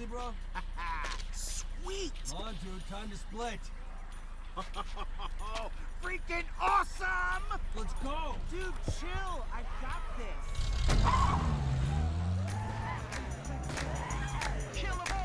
Seriously, bro? Sweet! Come on, dude, time to split. Freaking awesome! Let's go! Dude, chill. I got this.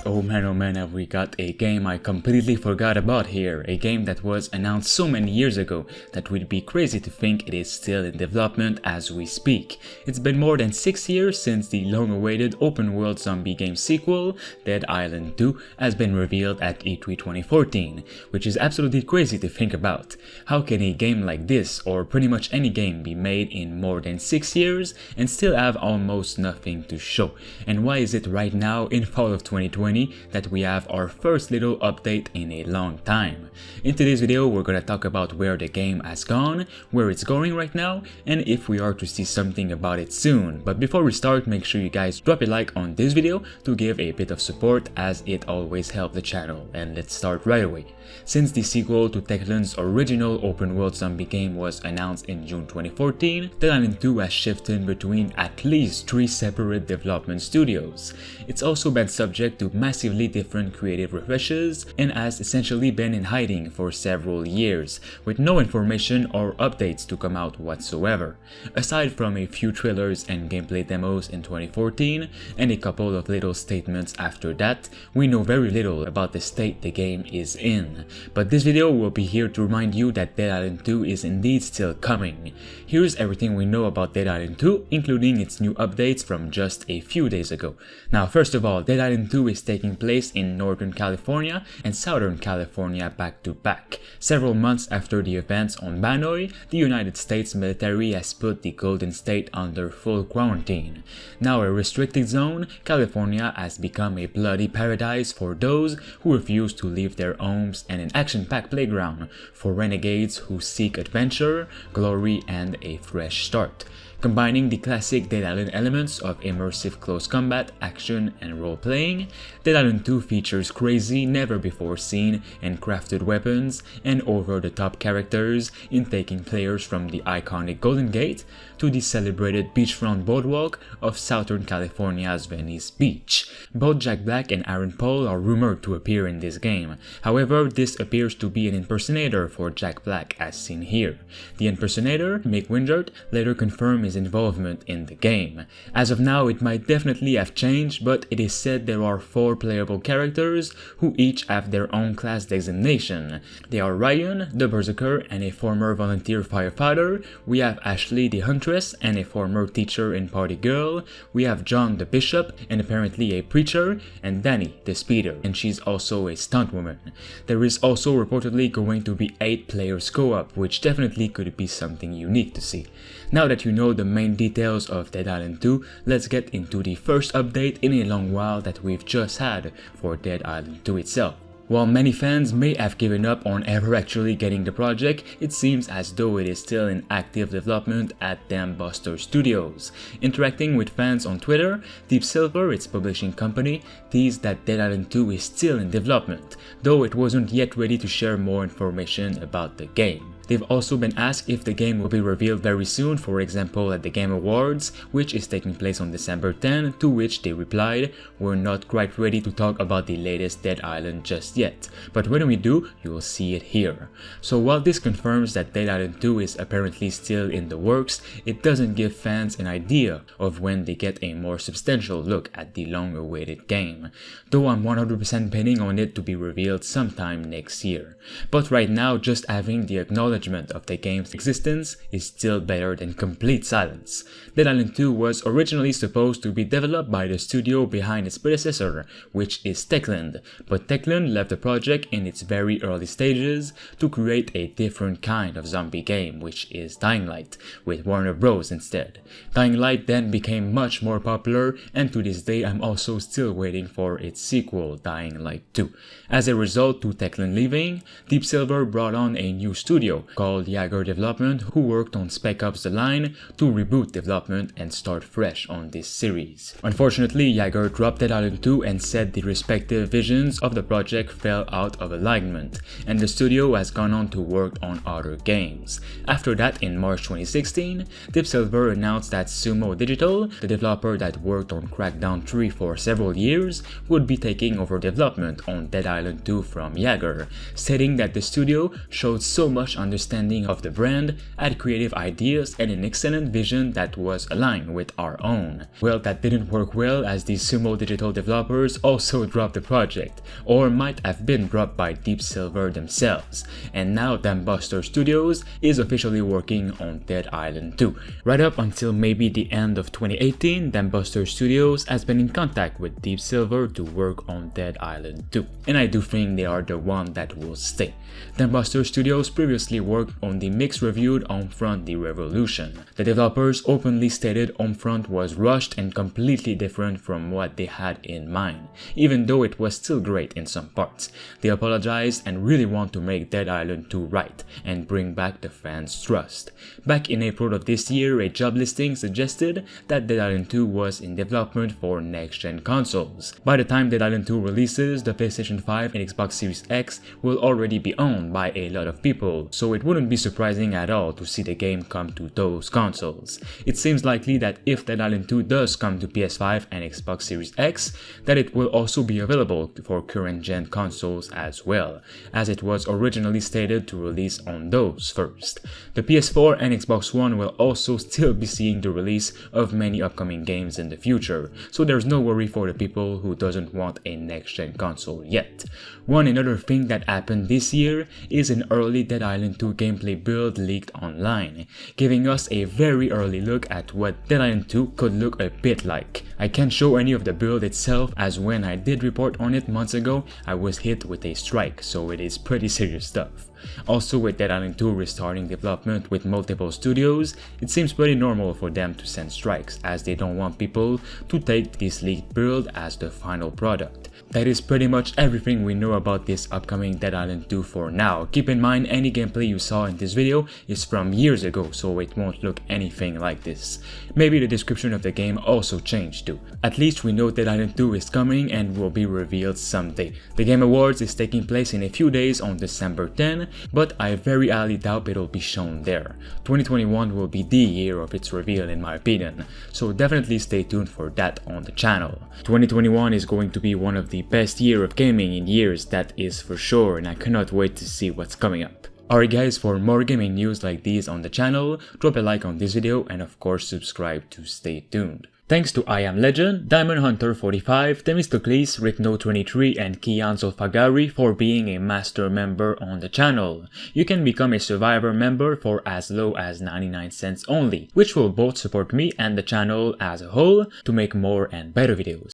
Oh man, have we got a game I completely forgot about here, a game that was announced so many years ago that would be crazy to think it is still in development as we speak. It's been more than 6 years since the long-awaited open-world zombie game sequel, Dead Island 2, has been revealed at E3 2014, which is absolutely crazy to think about. How can a game like this, or pretty much any game, be made in more than 6 years and still have almost nothing to show? And why is it right now, in fall of 2020, that we have our first little update in a long time? In today's video, we're gonna talk about where the game has gone, where it's going right now, and if we are to see something about it soon. But before we start, make sure you guys drop a like on this video to give a bit of support, as it always helps the channel. And let's start right away. Since the sequel to Techland's original open world zombie game was announced in June 2014, Dead Island 2 has shifted between at least 3 separate development studios. It's also been subject to massively different creative refreshes and has essentially been in hiding for several years, with no information or updates to come out whatsoever. Aside from a few trailers and gameplay demos in 2014 and a couple of little statements after that, we know very little about the state the game is in. But this video will be here to remind you that Dead Island 2 is indeed still coming. Here's everything we know about Dead Island 2, including its new updates from just a few days ago. Now, first of all, Dead Island 2 is taking place in Northern California and Southern California back to back. Several months after the events on Banoi, the United States military has put the Golden State under full quarantine. Now a restricted zone, California has become a bloody paradise for those who refuse to leave their homes and an action-packed playground for renegades who seek adventure, glory, and a fresh start. Combining the classic Dead Island elements of immersive close combat, action, and role-playing, Dead Island 2 features crazy, never-before-seen and crafted weapons and over-the-top characters, in taking players from the iconic Golden Gate to the celebrated beachfront boardwalk of Southern California's Venice Beach. Both Jack Black and Aaron Paul are rumored to appear in this game. However, this appears to be an impersonator for Jack Black, as seen here. The impersonator, Mick Wingert, later confirmed his involvement in the game. As of now, it might definitely have changed, but it is said there are 4 playable characters who each have their own class designation. They are Ryan, the Berserker, and a former volunteer firefighter. We have Ashley, the Huntress, and a former teacher and party girl. We have John, the Bishop, and apparently a preacher, and Danny, the Speeder, and she's also a stunt woman. There is also reportedly going to be 8 players co-op, which definitely could be something unique to see. Now that you know the main details of Dead Island 2, let's get into the first update in a long while that we've just had for Dead Island 2 itself. While many fans may have given up on ever actually getting the project, it seems as though it is still in active development at Dambuster Studios. Interacting with fans on Twitter, Deep Silver, its publishing company, teased that Dead Island 2 is still in development, though it wasn't yet ready to share more information about the game. They've also been asked if the game will be revealed very soon, for example at the Game Awards, which is taking place on December 10, to which they replied, "We're not quite ready to talk about the latest Dead Island just yet, but when we do, you will see it here." So while this confirms that Dead Island 2 is apparently still in the works, it doesn't give fans an idea of when they get a more substantial look at the long-awaited game, though I'm 100% betting on it to be revealed sometime next year. But right now, just having the acknowledgement of the game's existence is still better than complete silence. Dead Island 2 was originally supposed to be developed by the studio behind its predecessor, which is Techland, but Techland left the project in its very early stages to create a different kind of zombie game, which is Dying Light, with Warner Bros. Instead. Dying Light then became much more popular, and to this day I'm also still waiting for its sequel, Dying Light 2. As a result to Techland leaving, Deep Silver brought on a new studio, studio called Yager Development, who worked on Spec Ops The Line, to reboot development and start fresh on this series. Unfortunately, Yager dropped Dead Island 2 and said the respective visions of the project fell out of alignment, and the studio has gone on to work on other games. After that, in March 2016, Deep Silver announced that Sumo Digital, the developer that worked on Crackdown 3 for several years, would be taking over development on Dead Island 2 from Yager, stating that the studio showed so much understanding of the brand, had creative ideas and an excellent vision that was aligned with our own. Well, that didn't work well, as the Sumo Digital developers also dropped the project, or might have been dropped by Deep Silver themselves, and now Dambuster Studios is officially working on Dead Island 2. Right up until maybe the end of 2018, Dambuster Studios has been in contact with Deep Silver to work on Dead Island 2, and I do think they are the one that will stay. Dambuster Studios previously worked on the mixed-reviewed Homefront: The Revolution. The developers openly stated Homefront was rushed and completely different from what they had in mind, even though it was still great in some parts. They apologized and really want to make Dead Island 2 right and bring back the fans' trust. Back in April of this year, a job listing suggested that Dead Island 2 was in development for next-gen consoles. By the time Dead Island 2 releases, the PlayStation 5 and Xbox Series X will already be owned by a lot of people, so it wouldn't be surprising at all to see the game come to those consoles. It seems likely that if Dead Island 2 does come to PS5 and Xbox Series X, that it will also be available for current-gen consoles as well, as it was originally stated to release on those first. The PS4 and Xbox One will also still be seeing the release of many upcoming games in the future, so there's no worry for the people who doesn't want a next-gen console yet. One another thing that happened this year is an early Dead Island 2 gameplay build leaked online, giving us a very early look at what Dead Island 2 could look a bit like. I can't show any of the build itself, as when I did report on it months ago, I was hit with a strike, so it is pretty serious stuff. Also, with Dead Island 2 restarting development with multiple studios, it seems pretty normal for them to send strikes, as they don't want people to take this leaked build as the final product. That is pretty much everything we know about this upcoming Dead Island 2 for now. Keep in mind, any gameplay you saw in this video is from years ago, so it won't look anything like this. Maybe the description of the game also changed too. At least we know Dead Island 2 is coming and will be revealed someday. The Game Awards is taking place in a few days on December 10, but I very highly doubt it'll be shown there. 2021 will be the year of its reveal in my opinion, so definitely stay tuned for that on the channel. 2021 is going to be one of the best year of gaming in years, that is for sure, and I cannot wait to see what's coming up. Alright guys, for more gaming news like these on the channel, drop a like on this video and of course subscribe to stay tuned. Thanks to I Am Legend, Diamond Hunter 45, Themistocles, Rhythno23 and Kian Zolfagari for being a master member on the channel. You can become a survivor member for as low as 99 cents only, which will both support me and the channel as a whole to make more and better videos.